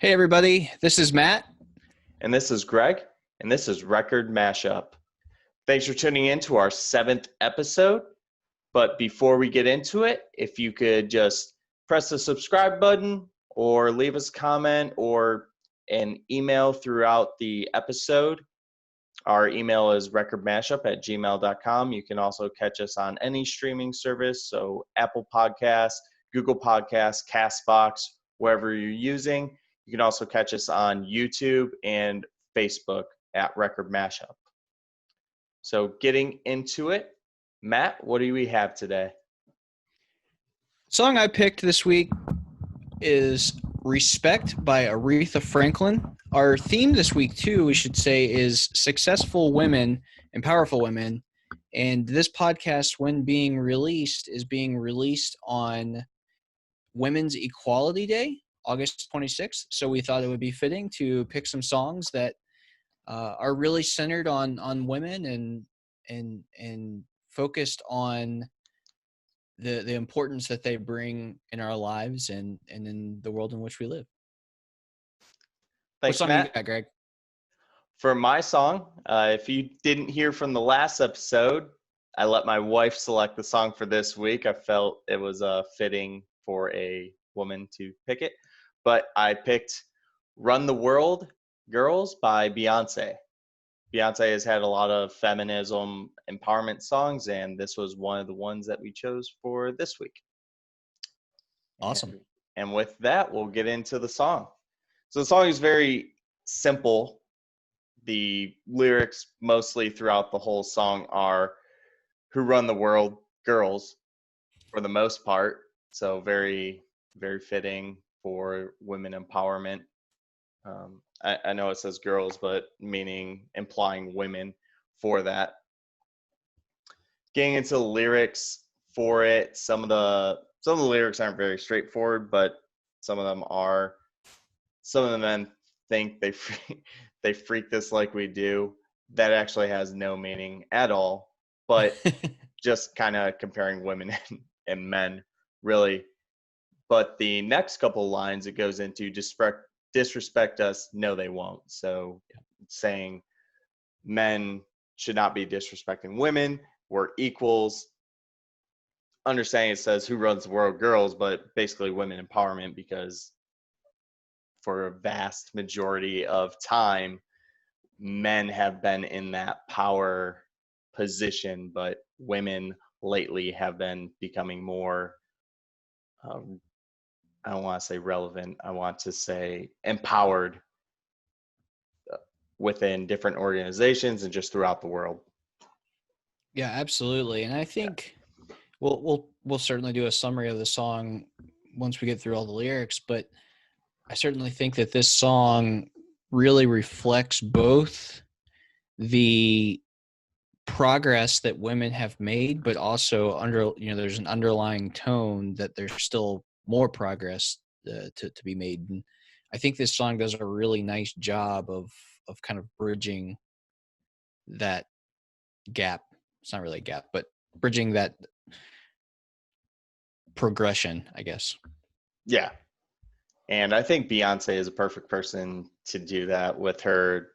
Hey, everybody. This is Matt. And this is Greg, and this is Record Mashup. Thanks for tuning in to our seventh episode. But before we get into it, if you could just press the subscribe button or leave us a comment or an email throughout the episode. Our email is recordmashup@gmail.com. You can also catch us on any streaming service, so Apple Podcasts, Google Podcasts, Castbox, wherever you're using. You can also catch us on YouTube and Facebook at Record Mashup. So getting into it, Matt, what do we have today? Song I picked this week is Respect by Aretha Franklin. Our theme this week, too, we should say, is successful women and powerful women. And this podcast, when being released, is being released on Women's Equality Day, August 26th. So we thought it would be fitting to pick some songs that are really centered on women and focused on the importance that they bring in our lives and in the world in which we live. What Thanks, song you Matt. got, Greg? For my song, if you didn't hear from the last episode, I let my wife select the song for this week. I felt it was fitting for a woman to pick it. But I picked Run the World Girls by Beyoncé. Beyoncé has had a lot of feminism empowerment songs, and this was one of the ones that we chose for this week. Awesome. And with that, we'll get into the song. So the song is very simple. The lyrics mostly throughout the whole song are who run the world, girls, for the most part. So very, very fitting for women empowerment. I know it says girls, but implying women for that. Getting into the lyrics for it, some of the lyrics aren't very straightforward, but some of them are. Some of the men think they freak this like we do. That actually has no meaning at all, but just kind of comparing women and men, really. But the next couple lines it goes into disrespect us, no, they won't. So saying men should not be disrespecting women. We're equals. Understanding it says who runs the world, girls, but basically women empowerment, because for a vast majority of time, men have been in that power position, but women lately have been becoming more, I don't want to say relevant, I want to say empowered within different organizations and just throughout the world. Yeah, absolutely. And I think we'll certainly do a summary of the song once we get through all the lyrics, but I certainly think that this song really reflects both the progress that women have made, but also there's an underlying tone that there's still more progress to be made. And I think this song does a really nice job of kind of bridging that gap. It's not really a gap, but bridging that progression, I guess. Yeah. And I think Beyonce is a perfect person to do that with her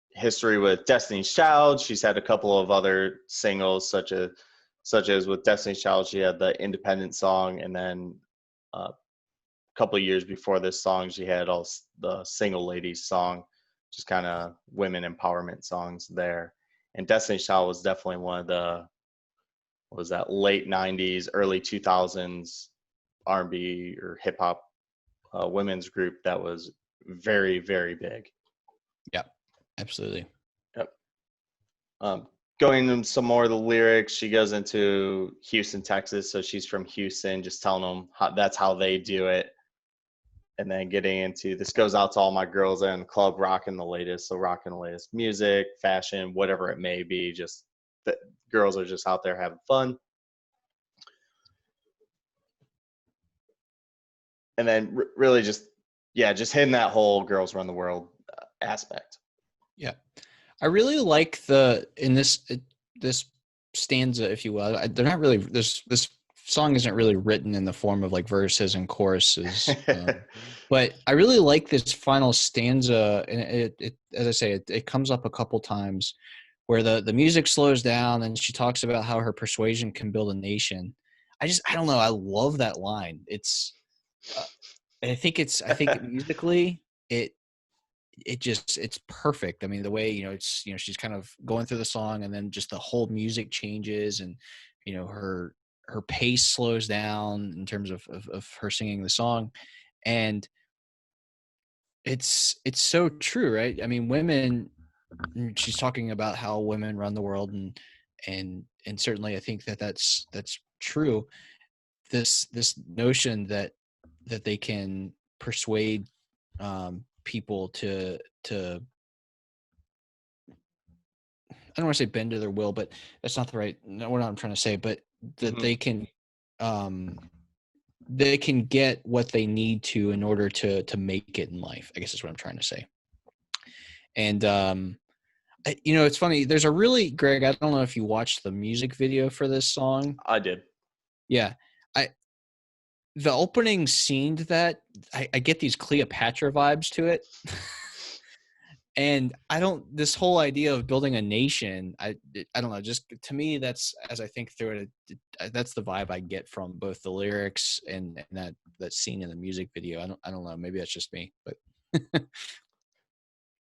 history with Destiny's Child. She's had a couple of other singles, such as with Destiny's Child, she had the Independent song, and then a couple of years before this song, she had all the Single Ladies song, just kind of women empowerment songs there. And Destiny's Child was definitely one of the, what was that, late 90s, early 2000s R&B or hip hop women's group that was very, very big. Yeah, absolutely. Yep. Going into some more of the lyrics, she goes into Houston, Texas. So she's from Houston, just telling them that's how they do it. And then getting into, this goes out to all my girls in the club rocking the latest. So rocking the latest music, fashion, whatever it may be. Just the girls are just out there having fun. And then really just hitting that whole girls run the world aspect. Yeah. I really like in this stanza, if you will. They're not really, this song isn't really written in the form of like verses and choruses. But I really like this final stanza, and it as I say, it comes up a couple times where the music slows down and she talks about how her persuasion can build a nation. I don't know. I love that line. Uh, I think musically it's perfect. I mean, the way, she's kind of going through the song and then just the whole music changes and, her pace slows down in terms of her singing the song. And it's so true, right? I mean, women, she's talking about how women run the world, and certainly I think that's true. This notion that they can persuade people to I don't want to say bend to their will, but that's not the right no, what I'm trying to say, but that Mhm. um they can get what they need to in order to make it in life, I guess is what I'm trying to say. And it's funny, there's a really Greg, I don't know if you watched the music video for this song. I did. Yeah. I The opening scene to that, I get these Cleopatra vibes to it. And I don't this whole idea of building a nation, I don't know, just to me that's as I think through that's the vibe I get from both the lyrics and that scene in the music video. I don't know, maybe that's just me, but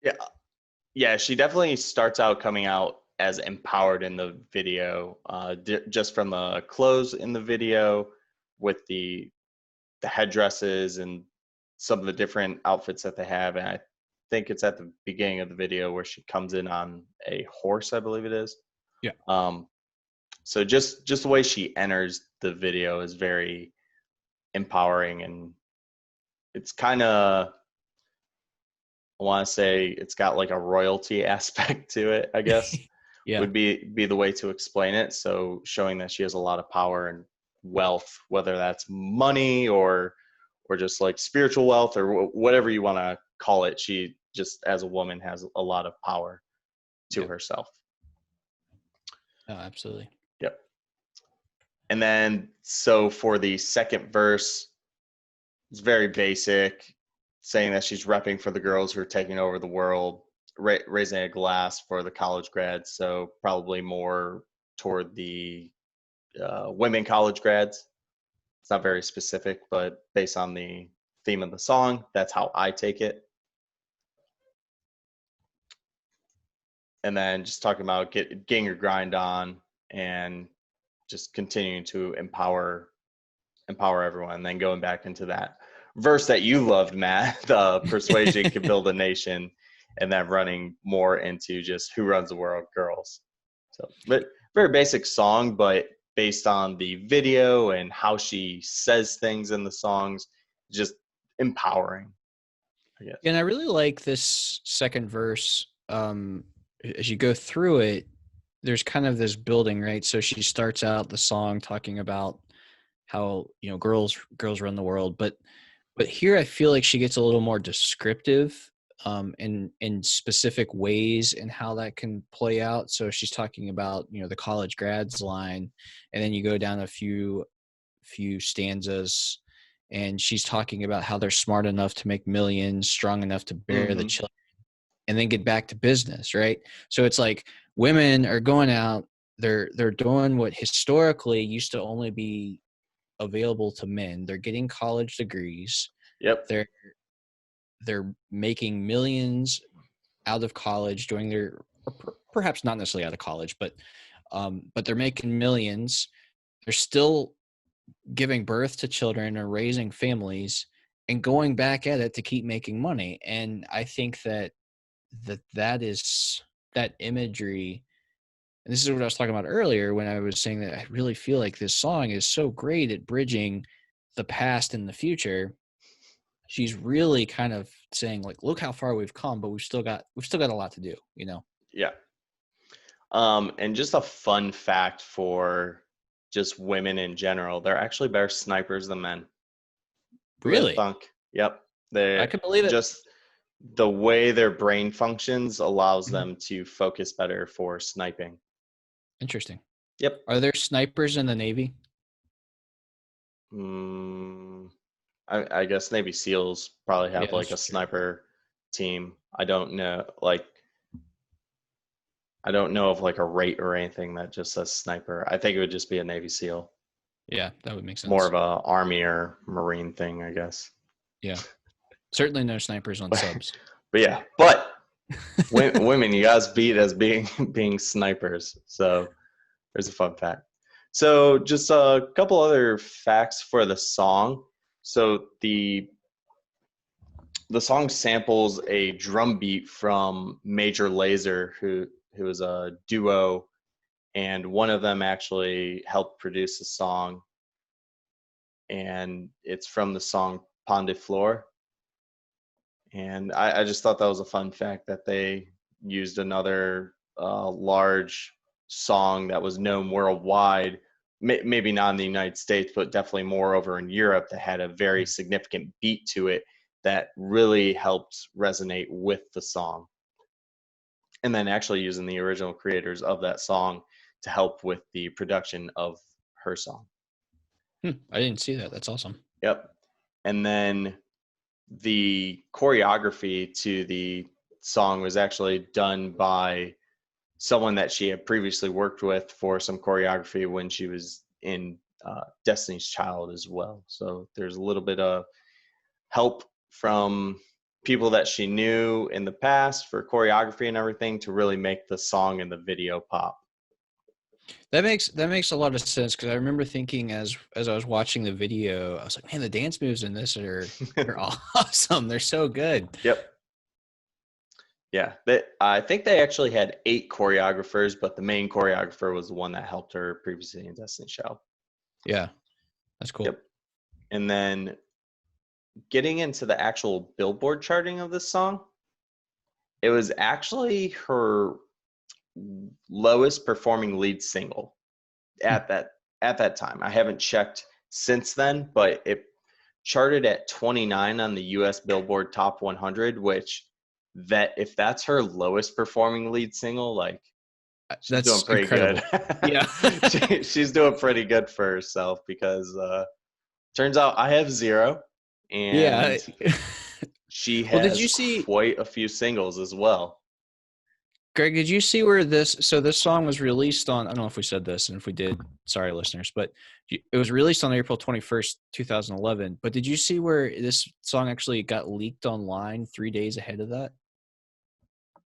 Yeah, yeah. She definitely starts out coming out as empowered in the video, just from the clothes in the video, with the headdresses and some of the different outfits that they have. And I think it's at the beginning of the video where she comes in on a horse, I believe it is. yeah. Um, so just the way she enters the video is very empowering, and it's kind of, I want to say it's got like a royalty aspect to it, I guess, Yeah. would be the way to explain it. So showing that she has a lot of power and wealth, whether that's money or just like spiritual wealth or whatever you want to call it. She just as a woman has a lot of power to Yeah. herself. No, absolutely. Yep. And then so for the second verse, it's very basic, saying that she's repping for the girls who are taking over the world, raising a glass for the college grads. So probably more toward the women college grads. It's not very specific, but based on the theme of the song, that's how I take it. And then just talking about getting your grind on and just continuing to empower everyone. And then going back into that verse that you loved, Matt, the persuasion can build a nation, and then running more into just who runs the world, girls. So, but very basic song, but based on the video and how she says things in the songs, just empowering, I guess. And I really like this second verse. As you go through it, there's kind of this building, right? So she starts out the song talking about how, girls run the world, but here I feel like she gets a little more descriptive in specific ways and how that can play out. So she's talking about, the college grads line, and then you go down a few stanzas and she's talking about how they're smart enough to make millions, strong enough to bear the Mm-hmm. children, and then get back to business, right? So it's like women are going out, they're doing what historically used to only be available to men. They're getting college degrees. Yep. They're making millions out of college doing their, or perhaps not necessarily out of college, but they're making millions. They're still giving birth to children or raising families and going back at it to keep making money. And I think that is that imagery. And this is what I was talking about earlier when I was saying that I really feel like this song is so great at bridging the past and the future. She's really kind of saying like, look how far we've come, but we've still got a lot to do, Yeah. And just a fun fact for just women in general, they're actually better snipers than men. Who would have Really. thunk? Yep. I They can believe it. just the way their brain functions allows Mhm. them to focus better for sniping. Interesting. Yep. Are there snipers in the Navy? Mm, I guess Navy SEALs probably Yeah, have like that's a true. sniper team. I don't know, like I don't know of like a rate or anything that just says sniper. I think it would just be a Navy SEAL, Yeah, that would make more sense. of a Army or Marine thing, I guess. Yeah, certainly no snipers on subs. But yeah, but women, you guys beat as being being snipers. So there's a fun fact. So just a couple other facts for the song. So the song samples a drum beat from Major Lazer, who was a duo, and one of them actually helped produce the song, and it's from the song Pon de Fleur. And I just thought that was a fun fact that they used another large song that was known worldwide, maybe not in the United States, but definitely more over in Europe, that had a very significant beat to it that really helped resonate with the song. And then actually using the original creators of that song to help with the production of her song. I didn't see that. That's awesome. Yep. And then the choreography to the song was actually done by someone that she had previously worked with for some choreography when she was in Destiny's Child as well. So there's a little bit of help from people that she knew in the past for choreography and everything to really make the song and the video pop. That makes a lot of sense because I remember thinking as I was watching the video, I was like, man, the dance moves in this are awesome. They're so good. Yep. Yeah, I think they actually had 8 choreographers, but the main choreographer was the one that helped her previously in Destiny's Child. Yeah, that's cool. Yep. And then getting into the actual Billboard charting of this song, it was actually her lowest performing lead single Hmm. at that time. I haven't checked since then, but it charted at 29 on the US Billboard Top 100, which that if that's her lowest performing lead single, like she's doing That's pretty good. incredible. Yeah. She's doing pretty good for herself because turns out I have zero, Yeah. and she Well, did you has see, quite a few singles as well. Greg, did you see where this song was released on? I don't know if we said this, and if we did, sorry, listeners, but it was released on April 21st, 2011. But did you see where this song actually got leaked online 3 days ahead of that?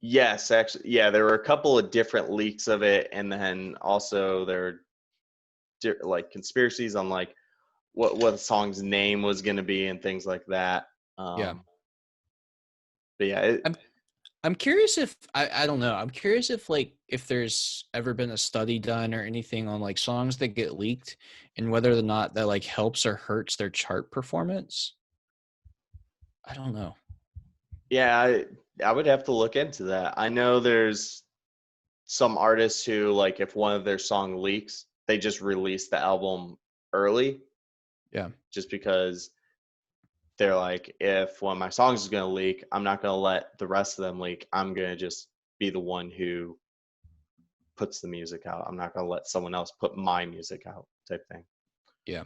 Yes, actually, yeah, there were a couple of different leaks of it, and then also there are like conspiracies on like what the song's name was going to be and things like that. Yeah. But yeah, I'm I'm curious if I don't know. I'm curious if like if there's ever been a study done or anything on like songs that get leaked and whether or not that like helps or hurts their chart performance. I don't know. yeah, I would have to look into that. I know there's some artists who like if one of their song leaks, they just release the album early Yeah. just because they're like, if one of my songs is going to leak, I'm not going to let the rest of them leak. I'm going to just be the one who puts the music out. I'm not going to let someone else put my music out type thing. Yeah.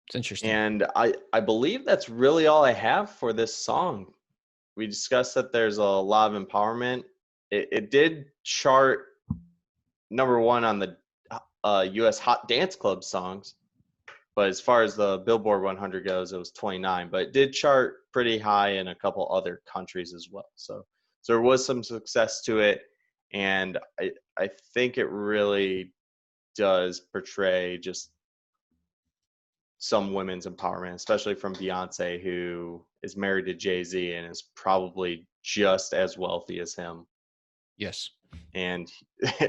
It's interesting. And I believe that's really all I have for this song. We discussed that there's a lot of empowerment. It did chart #1 on the US Hot Dance Club songs, but as far as the Billboard 100 goes, it was 29. But it did chart pretty high in a couple other countries as well. So there was some success to it, and I think it really does portray just some women's empowerment, especially from Beyonce, who is married to Jay-Z and is probably just as wealthy as him. Yes. And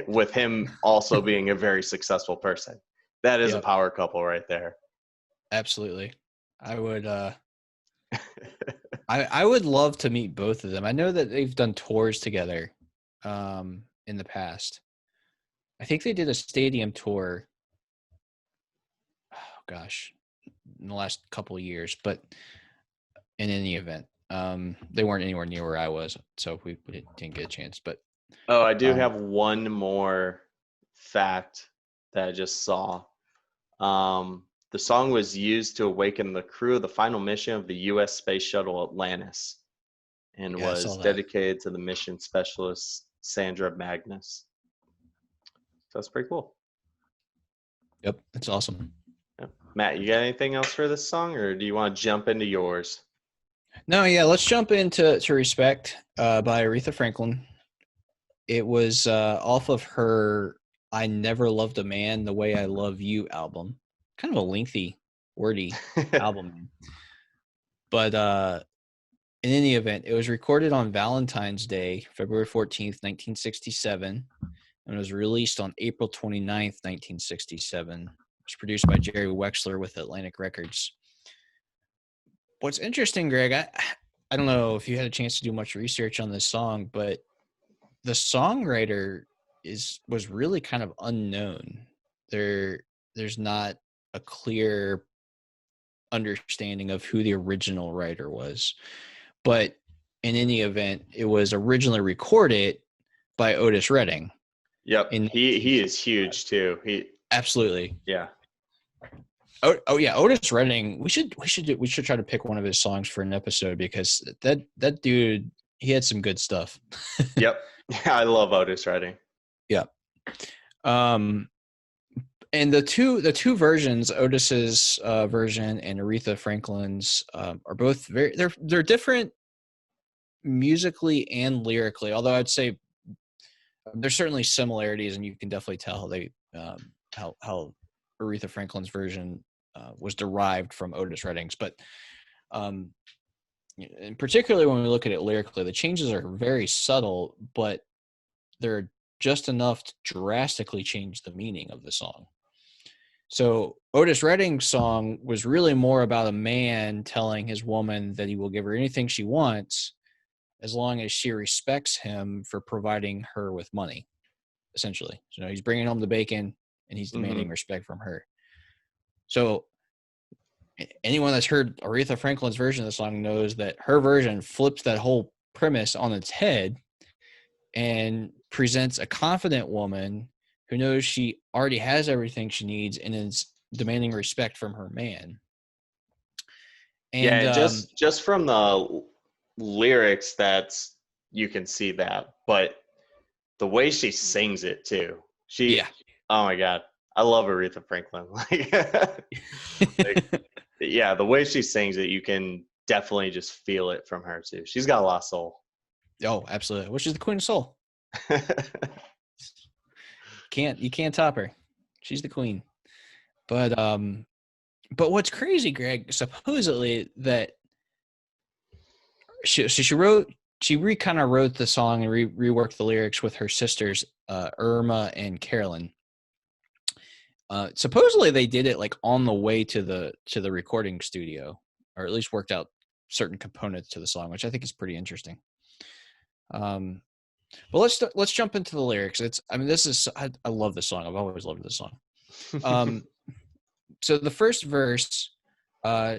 with him also being a very successful person. That is a Yep. power couple right there. Absolutely. I would I would love to meet both of them. I know that they've done tours together in the past. I think they did a stadium tour. Oh gosh, in the last couple of years, but in any event, they weren't anywhere near where I was, so we didn't get a chance. But Oh, I do um, have one more fact that I just saw. The song was used to awaken the crew of the final mission of the U.S. Space Shuttle Atlantis and Yeah, I saw was that. dedicated to the mission specialist Sandra Magnus. So that's pretty cool. Yep, it's awesome. Yeah. Matt, you got anything else for this song, or do you want to jump into yours? No, yeah, let's jump into Respect by Aretha Franklin. It was off of her I Never Loved a Man the Way I Love You album. Kind of a lengthy, wordy album. But in any event, it was recorded on Valentine's Day, February 14th, 1967, and was released on April 29th, 1967. It was produced by Jerry Wexler with Atlantic Records. What's interesting, Greg, I don't know if you had a chance to do much research on this song, but the songwriter was really kind of unknown. There's not a clear understanding of who the original writer was. But in any event, it was originally recorded by Otis Redding. Yep, he is huge too. Absolutely. Yeah. Oh yeah, Otis Redding. We should try to pick one of his songs for an episode because that dude, he had some good stuff. Yep. Yeah, I love Otis Redding. Yeah. And the two versions, Otis's version and Aretha Franklin's, are both they're different musically and lyrically. Although I'd say there's certainly similarities, and you can definitely tell how Aretha Franklin's version was derived from Otis Redding's. But and particularly when we look at it lyrically, the changes are very subtle, but they're just enough to drastically change the meaning of the song. So Otis Redding's song was really more about a man telling his woman that he will give her anything she wants as long as she respects him for providing her with money, essentially. So he's bringing home the bacon and he's demanding respect from her. So anyone that's heard Aretha Franklin's version of the song knows that her version flips that whole premise on its head and presents a confident woman who knows she already has everything she needs and is demanding respect from her man. And just from the lyrics, you can see that. But the way she sings it too, oh my God, I love Aretha Franklin. Yeah, the way she sings it, you can definitely just feel it from her too. She's got a lot of soul. Oh, absolutely. Well, she's the queen of soul. You can't top her. She's the queen. But what's crazy, Greg, supposedly that she kind of wrote the song and reworked the lyrics with her sisters, Irma and Carolyn. Supposedly they did it like on the way to the recording studio, or at least worked out certain components to the song, which I think is pretty interesting. But let's jump into the lyrics. I love this song. I've always loved this song. So the first verse,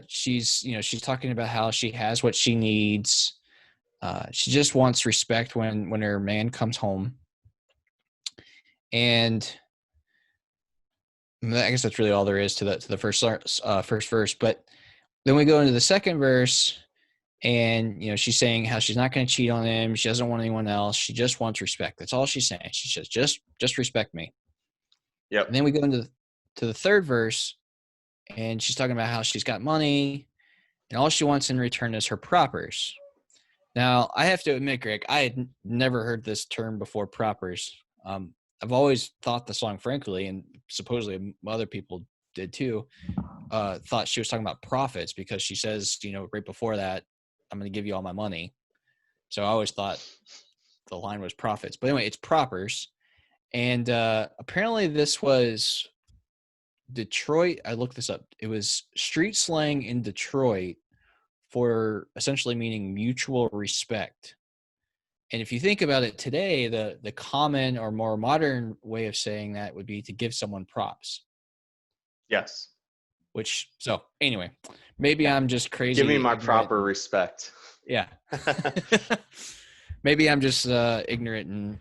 she's talking about how she has what she needs. She just wants respect when her man comes home. And I guess that's really all there is to the first verse. But then we go into the second verse, and she's saying how she's not going to cheat on him. She doesn't want anyone else. She just wants respect. That's all she's saying. She says, just respect me. Yep. And then we go into the third verse, and she's talking about how she's got money, and all she wants in return is her propers. Now, I have to admit, Greg, I had never heard this term before, propers. I've always thought the song, frankly, and supposedly other people did too, thought she was talking about profits because she says, right before that, I'm going to give you all my money. So I always thought the line was profits. But anyway, it's propers. And apparently this was Detroit. I looked this up. It was street slang in Detroit for essentially meaning mutual respect. And if you think about it today, the common or more modern way of saying that would be to give someone props. Yes. So anyway, maybe I'm just crazy. Give me my proper respect. Yeah. Maybe I'm just ignorant and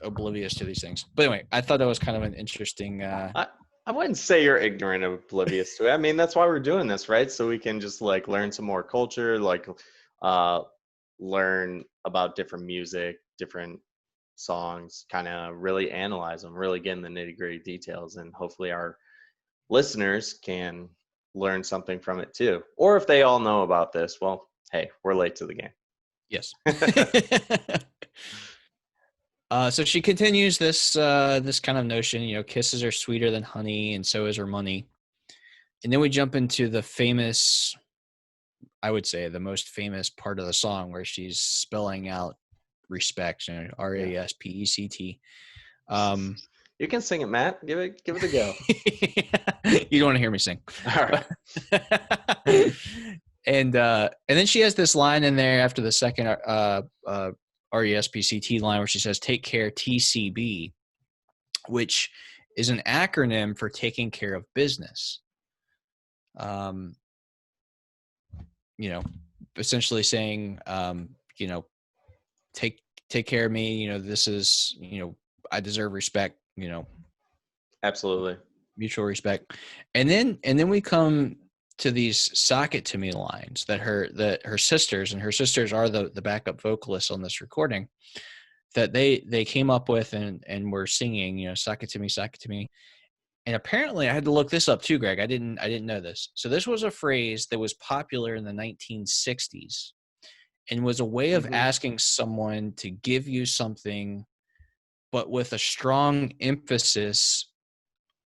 oblivious to these things. But anyway, I thought that was kind of an interesting. I wouldn't say you're ignorant or oblivious to it. I mean, that's why we're doing this, right? So we can just like learn some more culture, like uh, learn about different music, different songs, kind of really analyze them, really get in the nitty gritty details, and hopefully our listeners can learn something from it too. Or if they all know about this, well, hey, we're late to the game. Yes. So she continues this kind of notion, kisses are sweeter than honey, and so is her money. And then we jump into the famous, I would say, the most famous part of the song where she's spelling out respect, RASPECT. You can sing it, Matt. Give it a go. You don't want to hear me sing. All right. And then she has this line in there after the second RESPCT line where she says, "Take care, TCB," which is an acronym for taking care of business. Essentially saying, take care of me. This is, I deserve respect. Absolutely. Mutual respect. And then we come to these "sock it to me" lines that her sisters, and her sisters are the backup vocalists on this recording, that they came up with and were singing, "Sock it to me, sock it to me." And apparently I had to look this up too, Greg. I didn't know this. So this was a phrase that was popular in the 1960s and was a way of asking someone to give you something, but with a strong emphasis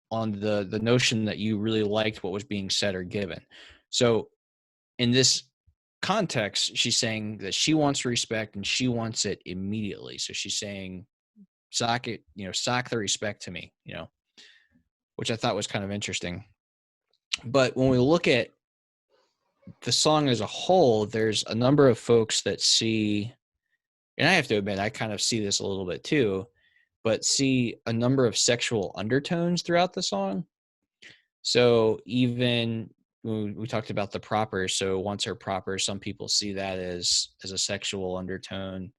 on the notion that you really liked what was being said or given. So in this context, she's saying that she wants respect and she wants it immediately. So she's saying, sock it, sock the respect to me, which I thought was kind of interesting. But when we look at the song as a whole, there's a number of folks that see, and I have to admit, I kind of see this a little bit too, but see a number of sexual undertones throughout the song. So even we talked about the proper, so once her proper, some people see that as a sexual undertone.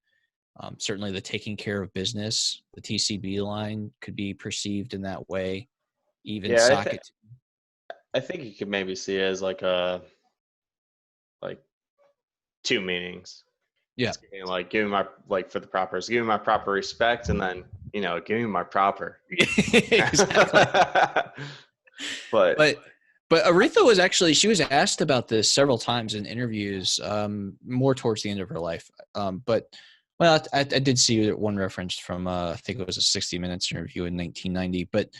Certainly the taking care of business, the TCB line could be perceived in that way. Even socket. I think you could maybe see it as like two meanings. Yeah. Like giving my, like for the proper is giving my proper respect, and then giving my proper. Exactly. But Aretha was actually, she was asked about this several times in interviews, more towards the end of her life. I did see one reference from I think it was a 60 Minutes interview in 1990, but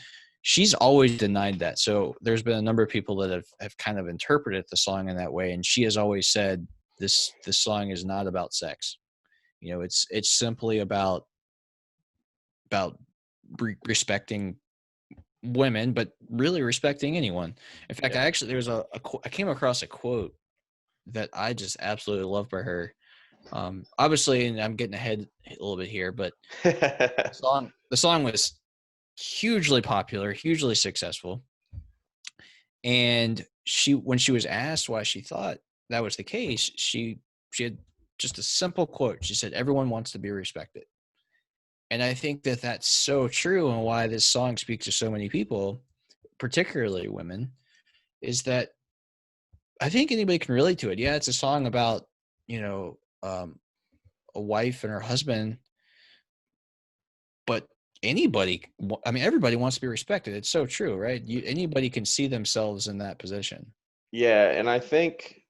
she's always denied that. So there's been a number of people that have kind of interpreted the song in that way, and she has always said this song is not about sex. It's simply about respecting women, but really respecting anyone. In fact, I came across a quote that I just absolutely love by her. Obviously, and I'm getting ahead a little bit here, but the song was hugely popular, hugely successful. And when she was asked why she thought that was the case, she had just a simple quote. She said, "Everyone wants to be respected." And I think that that's so true, and why this song speaks to so many people, particularly women, is that I think anybody can relate to it. Yeah, it's a song about, a wife and her husband, but everybody wants to be respected. It's so true, right? Anybody can see themselves in that position. Yeah, and I think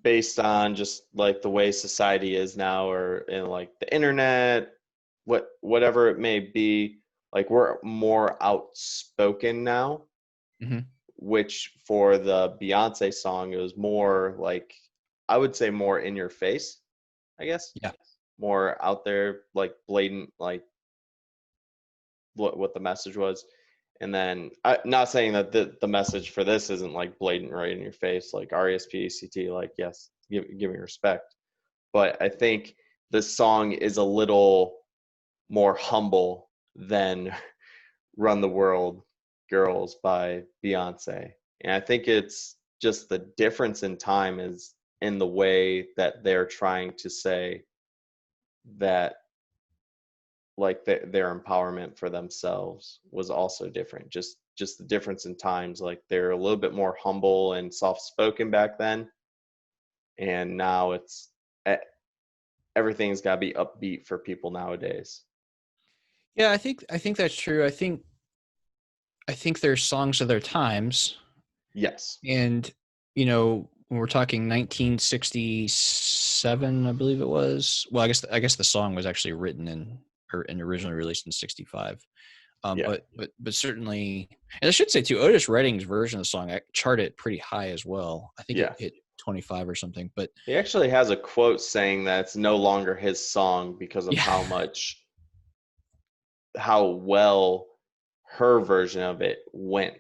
based on just like the way society is now, or in like the internet, whatever it may be, like we're more outspoken now, which for the Beyonce song, it was more like, I would say more in your face, I guess. Yeah. More out there, like blatant, like what the message was. And then not saying that the message for this isn't like blatant right in your face, like RESPECT, like yes, giving respect. But I think this song is a little more humble than Run the World Girls by Beyonce. And I think it's just the difference in time is in the way that they're trying to say that like their empowerment for themselves was also different. Just the difference in times. Like they're a little bit more humble and soft spoken back then, and now it's e- everything's got to be upbeat for people nowadays. Yeah, I think that's true. I think they're songs of their times, Yes. and when we're talking 1967, I believe it was. Well, I guess the song was actually written and originally released in 65. Yeah. But certainly, and I should say too, Otis Redding's version of the song charted pretty high as well. I think it Yeah. hit 25 or something. But He actually has a quote saying that it's no longer his song because of yeah, how well her version of it went.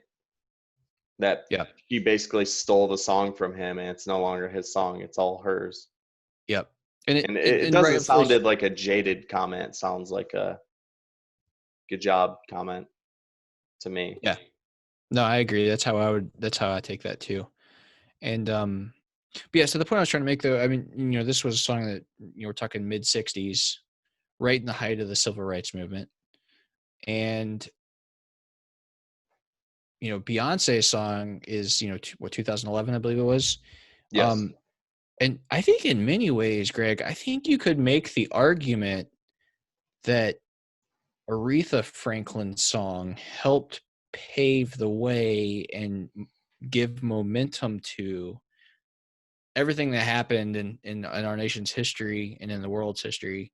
That yeah, he basically stole the song from him, and it's no longer his song, it's all hers. yep. And And it it, it and doesn't rightfully, sounded like a jaded comment. It sounds like a good job comment to me. yeah. No, I agree. That's how I take that too. And but yeah. So the point I was trying to make, though, I mean, this was a song that we're talking mid '60s, right in the height of the civil rights movement, and Beyonce's song is 2011, I believe it was. Yes. Um, and I think in many ways, Greg, I think you could make the argument that Aretha Franklin's song helped pave the way and give momentum to everything that happened in our nation's history and in the world's history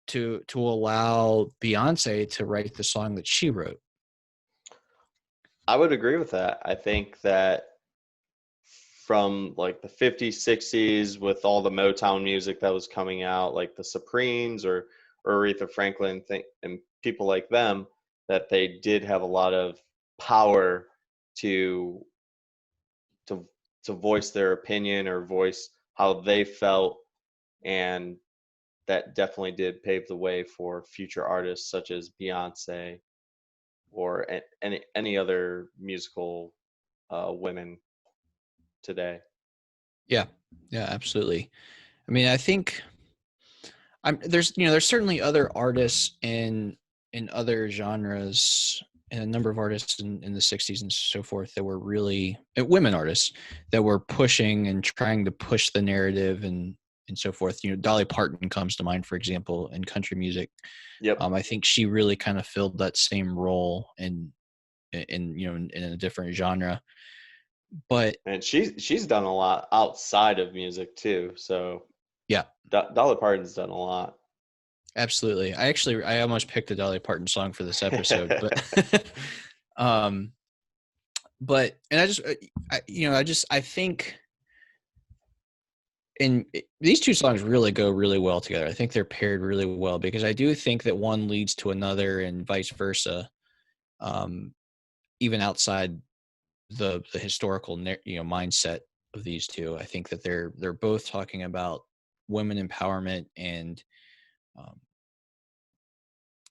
to allow Beyonce to write the song that she wrote. I would agree with that. I think that from like the 50s, 60s, with all the Motown music that was coming out, like the Supremes or Aretha Franklin and people like them, that they did have a lot of power to to to voice their opinion or voice how they felt, and that definitely did pave the way for future artists such as Beyonce or any other musical women today. Yeah, yeah, absolutely. I mean, I think there's certainly other artists in other genres, and a number of artists in the 60s and so forth that were really women artists that were pushing and trying to push the narrative and so forth. Dolly Parton comes to mind, for example, in country music. Yep. I think she really kind of filled that same role in a different genre. But And she's done a lot outside of music too. So yeah, Dolly Parton's done a lot. absolutely. I almost picked a Dolly Parton song for this episode, but um and I think these two songs really go really well together. I think they're paired really well because I do think that one leads to another and vice versa. Um, Even outside the historical mindset of these two, I think that they're both talking about women empowerment and um,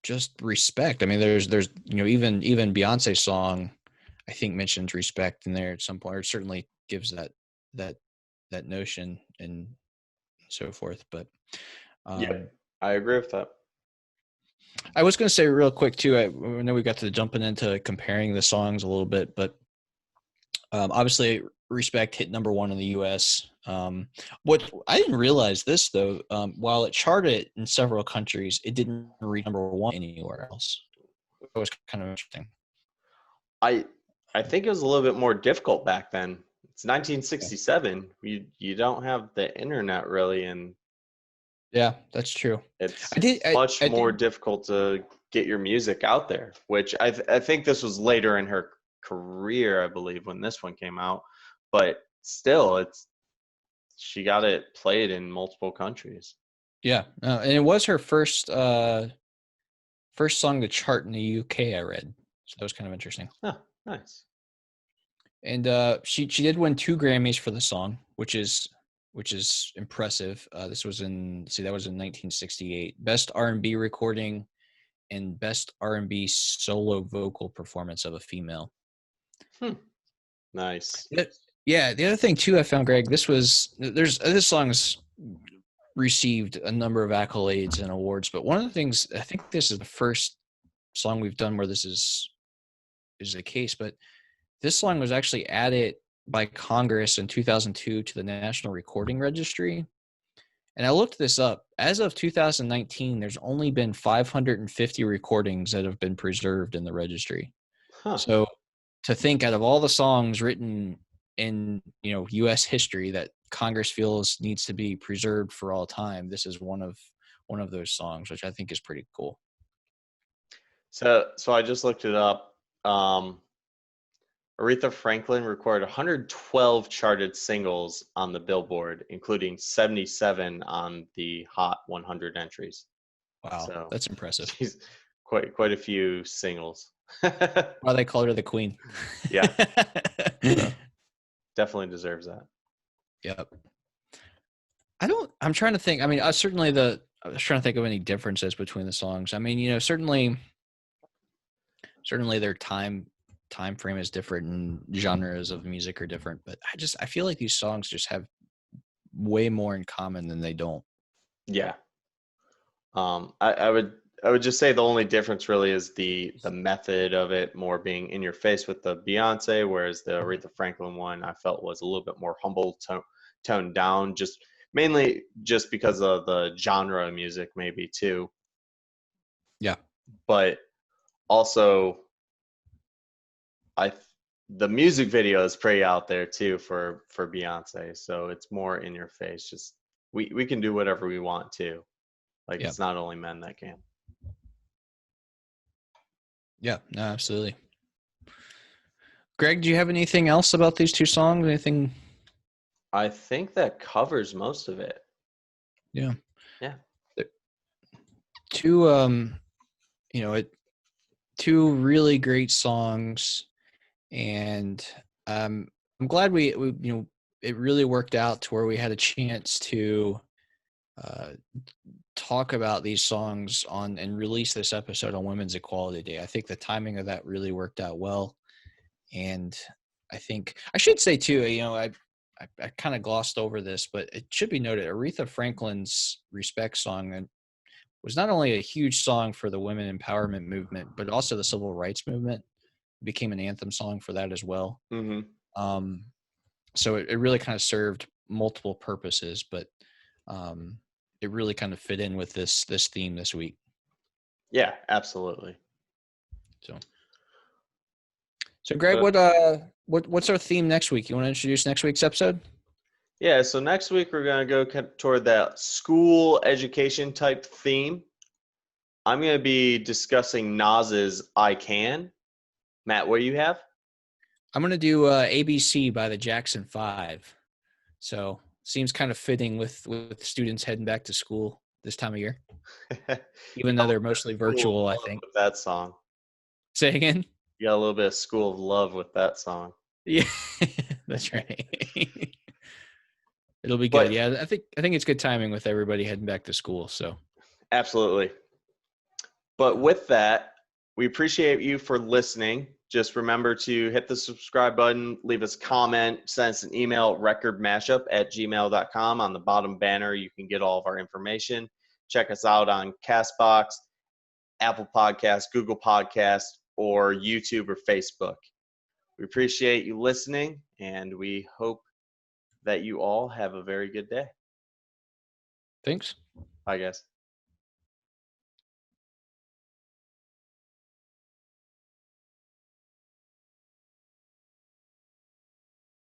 just respect. I mean, there's even Beyonce's song, I think, mentions respect in there at some point, or certainly gives that that notion and so forth. But Yeah, um, I agree with that. I was going to say real quick too. I know we got to jumping into comparing the songs a little bit, but obviously, Respect hit number one in the U.S. What I didn't realize this though, while it charted in several countries, it didn't reach number one anywhere else. It was kind of interesting. I I think it was a little bit more difficult back then. It's Yeah, 1967. You don't have the internet really, and yeah, that's true. it's I did. much I more did. difficult to get your music out there. Which I think this was later in her career, I believe, when this one came out. But still, it's she got it played in multiple countries. Yeah, and it was her first song to chart in the UK. I read, so that was kind of interesting. Huh, nice. And she did win 2 Grammys for the song, which is impressive. This was that was in 1968. Best R&B recording and best R&B solo vocal performance of a female. Hmm, nice. Yeah, yeah, the other thing too I found, Greg, this song's received a number of accolades and awards. But one of the things, I think this is the first song we've done where this is the case, but this song was actually added by Congress in 2002 to the National Recording Registry. And I looked this up. As of 2019, there's only been 550 recordings that have been preserved in the registry. Huh. So to think out of all the songs written in, U.S. history that Congress feels needs to be preserved for all time, this is one of those songs, which I think is pretty cool. So I just looked it up. Aretha Franklin recorded 112 charted singles on the Billboard, including 77 on the Hot 100 entries. Wow, So that's impressive. she's quite a few singles. Why they called her the queen. Yeah. Definitely deserves that. Yep. I'm trying to think. I mean, I was trying to think of any differences between the songs. I mean, certainly their time frame is different and genres of music are different, but I feel like these songs just have way more in common than they don't. Yeah. I would just say the only difference really is the method of it more being in your face with the Beyoncé, whereas the Aretha Franklin one I felt was a little bit more humble, toned down, just mainly just because of the genre of music maybe too. Yeah. But also the music video is pretty out there too for Beyoncé, so it's more in your face. Just we can do whatever we want to. Like, Yep. It's not only men that can. Yeah, no, absolutely. Greg, do you have anything else about these two songs? Anything? I think that covers most of it. Yeah. Yeah. Two two really great songs, and I'm glad we it really worked out to where we had a chance to talk about these songs and release this episode on Women's Equality Day. I think the timing of that really worked out well. And I think I should say too, I kind of glossed over this, but it should be noted Aretha Franklin's Respect song was not only a huge song for the women empowerment movement, but also the civil rights movement. It became an anthem song for that as well. Mm-hmm. So it really kind of served multiple purposes, but it really kind of fit in with this theme this week. Yeah, absolutely. So Greg, what's our theme next week? You want to introduce next week's episode? Yeah, so next week we're going to go toward that school education type theme. I'm going to be discussing Nas's I Can. Matt, what do you have? I'm going to do ABC by the Jackson 5. So seems kind of fitting with students heading back to school this time of year, even though they're mostly virtual, I think. With that song. Say again? You got a little bit of School of Love with that song. Yeah, that's right. It'll be good. Yeah, I think it's good timing with everybody heading back to school. So absolutely. But with that, we appreciate you for listening. Just remember to hit the subscribe button, leave us a comment, send us an email, recordmashup@gmail.com. On the bottom banner, you can get all of our information. Check us out on CastBox, Apple Podcasts, Google Podcasts, or YouTube or Facebook. We appreciate you listening, and we hope that you all have a very good day. Thanks. Bye, guys.